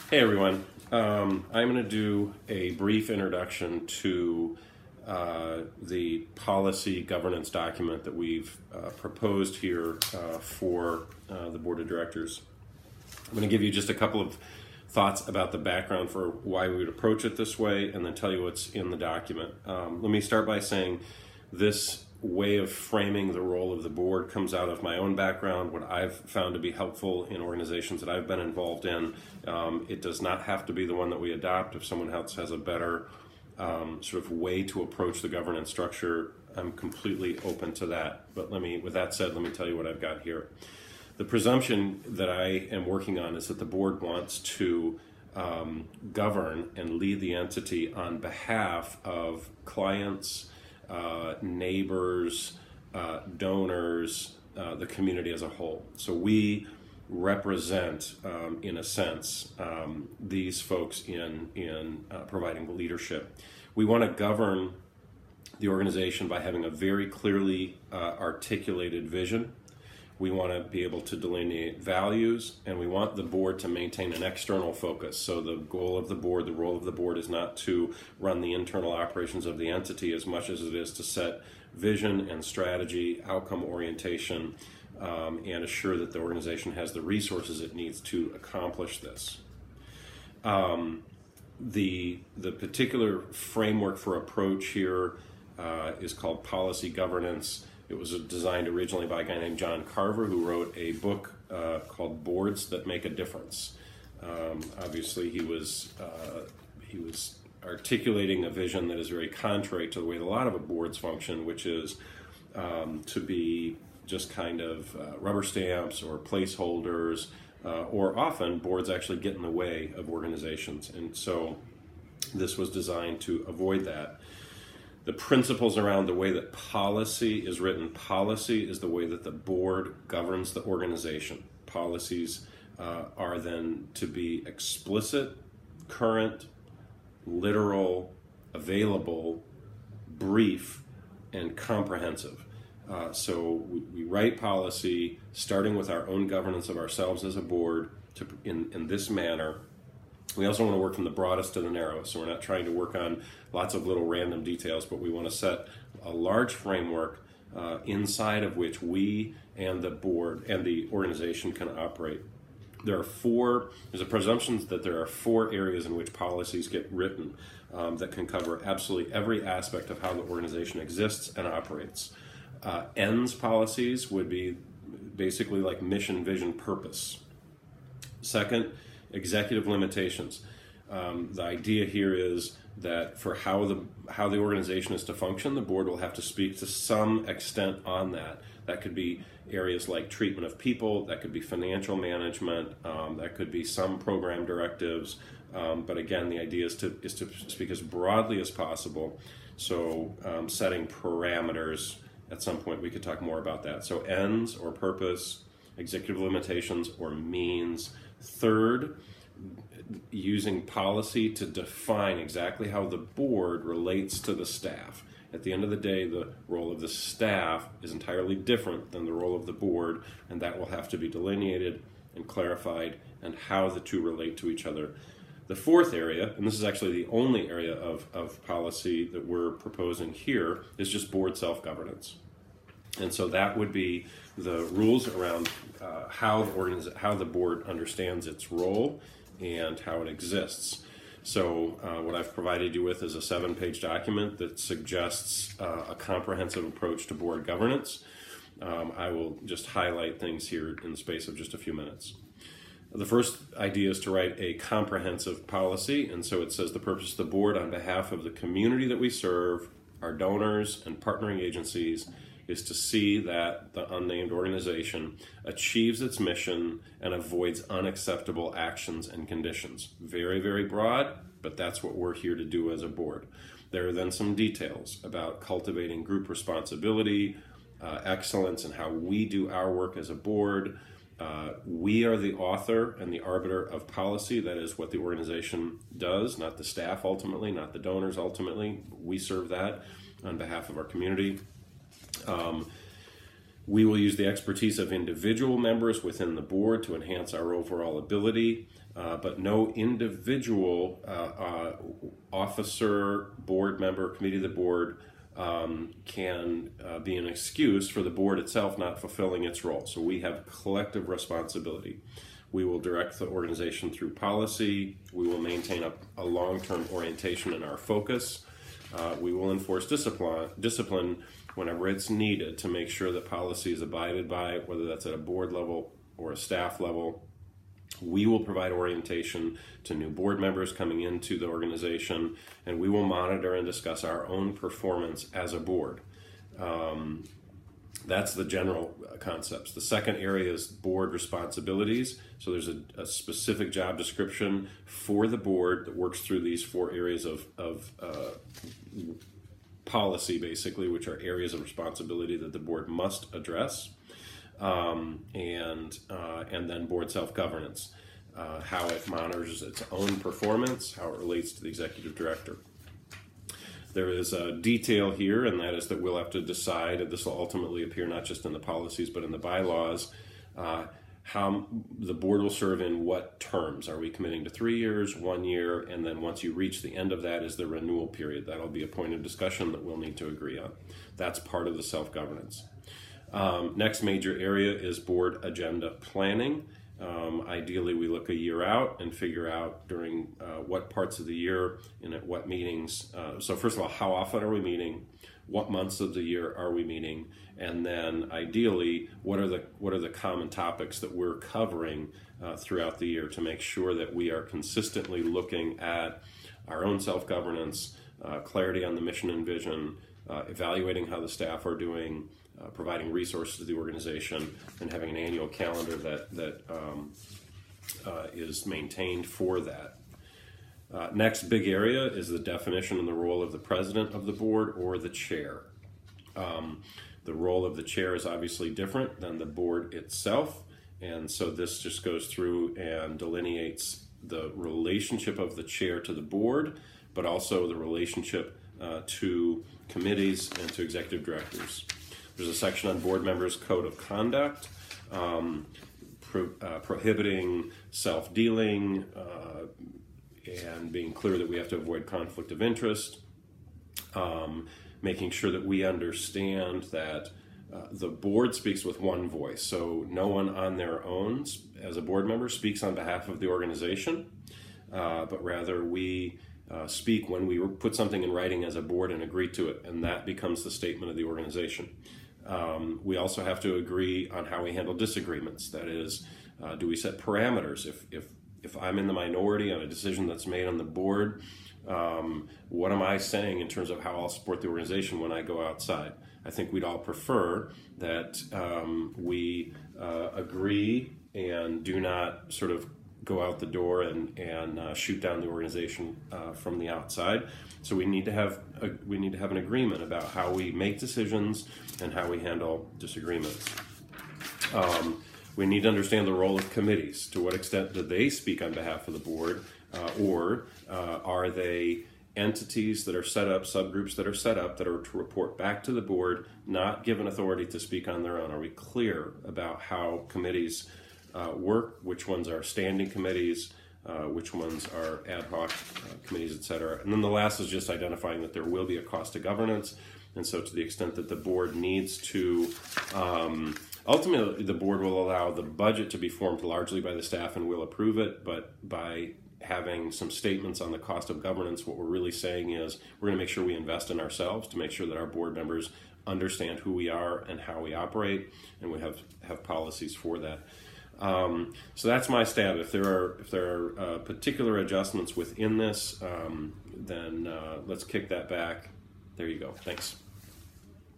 Hey everyone, I'm going to do a brief introduction to the policy governance document that we've proposed here for the Board of Directors. I'm going to give you just a couple of thoughts about the background for why we would approach it this way, and then tell you what's in the document. Let me start by saying this way of framing the role of the board comes out of my own background, what I've found to be helpful in organizations that I've been involved in. It does not have to be the one that we adopt. If someone else has a better sort of way to approach the governance structure, I'm completely open to that. But with that said, let me tell you what I've got here. The presumption that I am working on is that the board wants to govern and lead the entity on behalf of clients, neighbors, donors, the community as a whole. So we represent, in a sense, these folks in providing leadership. We want to govern the organization by having a very clearly articulated vision. We want to be able to delineate values, and we want the board to maintain an external focus. So the goal of the board, the role of the board, is not to run the internal operations of the entity as much as it is to set vision and strategy, outcome orientation, and assure that the organization has the resources it needs to accomplish this. The particular framework for approach here is called policy governance. It was designed originally by a guy named John Carver, who wrote a book called Boards That Make a Difference. Obviously, he was articulating a vision that is very contrary to the way a lot of boards function, which is to be just kind of rubber stamps or placeholders, or often boards actually get in the way of organizations. And so this was designed to avoid that. The principles around the way that policy is written. Policy is the way that the board governs the organization. Policies are then to be explicit, current, literal, available, brief, and comprehensive. So we write policy starting with our own governance of ourselves as a board in this manner. We also want to work from the broadest to the narrowest, so we're not trying to work on lots of little random details, but we want to set a large framework inside of which we and the board and the organization can operate. There's a presumption that there are 4 areas in which policies get written that can cover absolutely every aspect of how the organization exists and operates. Ends policies would be basically like mission, vision, purpose. Second, executive limitations. The idea here is that for how the organization is to function, the board will have to speak to some extent on that. That could be areas like treatment of people, that could be financial management, that could be some program directives. But again, the idea is to speak as broadly as possible. So setting parameters. At some point we could talk more about that. So ends or purpose, executive limitations or means. Third, using policy to define exactly how the board relates to the staff. At the end of the day, the role of the staff is entirely different than the role of the board, and that will have to be delineated and clarified, and how the two relate to each other. The fourth area, and this is actually the only area of policy that we're proposing here, is just board self-governance. And so that would be the rules around how the board understands its role and how it exists. So what I've provided you with is a 7-page document that suggests a comprehensive approach to board governance. I will just highlight things here in the space of just a few minutes. The first idea is to write a comprehensive policy, and so it says the purpose of the board on behalf of the community that we serve, our donors and partnering agencies, is to see that the unnamed organization achieves its mission and avoids unacceptable actions and conditions. Very, very broad, but that's what we're here to do as a board. There are then some details about cultivating group responsibility, excellence, and how we do our work as a board. We are the author and the arbiter of policy. That is what the organization does, not the staff ultimately, not the donors ultimately. We serve that on behalf of our community. We will use the expertise of individual members within the board to enhance our overall ability, but no individual officer, board member, committee of the board can be an excuse for the board itself not fulfilling its role. So we have collective responsibility. We will direct the organization through policy. We will maintain a long-term orientation in our focus. We will enforce discipline whenever it's needed to make sure that policy is abided by, whether that's at a board level or a staff level. We will provide orientation to new board members coming into the organization, and we will monitor and discuss our own performance as a board. That's the general concepts. The second area is board responsibilities. So there's a specific job description for the board that works through these 4 areas of policy, basically, which are areas of responsibility that the board must address. And then board self-governance, how it monitors its own performance, how it relates to the executive director. There is a detail here, and that is that we'll have to decide, and this will ultimately appear not just in the policies but in the bylaws, how the board will serve in what terms. Are we committing to 3 years, 1 year, and then once you reach the end of that is the renewal period. That'll be a point of discussion that we'll need to agree on. That's part of the self-governance. Next major area is board agenda planning. Ideally, we look a year out and figure out during what parts of the year and at what meetings. So first of all, how often are we meeting? What months of the year are we meeting? And then ideally, what are the common topics that we're covering throughout the year to make sure that we are consistently looking at our own self-governance, clarity on the mission and vision, evaluating how the staff are doing, providing resources to the organization, and having an annual calendar that is maintained for that. Next big area is the definition and the role of the president of the board or the chair. The role of the chair is obviously different than the board itself, and so this just goes through and delineates the relationship of the chair to the board, but also the relationship to committees and to executive directors. There's a section on board members' code of conduct, prohibiting self-dealing, and being clear that we have to avoid conflict of interest, making sure that we understand that the board speaks with one voice. So no one on their own as a board member speaks on behalf of the organization, but rather we speak when we put something in writing as a board and agree to it, and that becomes the statement of the organization. We also have to agree on how we handle disagreements. That is, do we set parameters? If I'm in the minority on a decision that's made on the board, what am I saying in terms of how I'll support the organization when I go outside? I think we'd all prefer that we agree and do not sort of go out the door and shoot down the organization from the outside. So we need to have an agreement about how we make decisions and how we handle disagreements. We need to understand the role of committees. To what extent do they speak on behalf of the board, or are they entities that are set up, subgroups that are set up that are to report back to the board, not given authority to speak on their own? Are we clear about how committees work, which ones are standing committees, which ones are ad hoc committees, etc. And then the last is just identifying that there will be a cost to governance, and so to the extent that the board needs to, ultimately the board will allow the budget to be formed largely by the staff and will approve it, but by having some statements on the cost of governance, what we're really saying is we're going to make sure we invest in ourselves to make sure that our board members understand who we are and how we operate, and we have policies for that. So that's my stab. If there are particular adjustments within this, then let's kick that back. There you go. Thanks.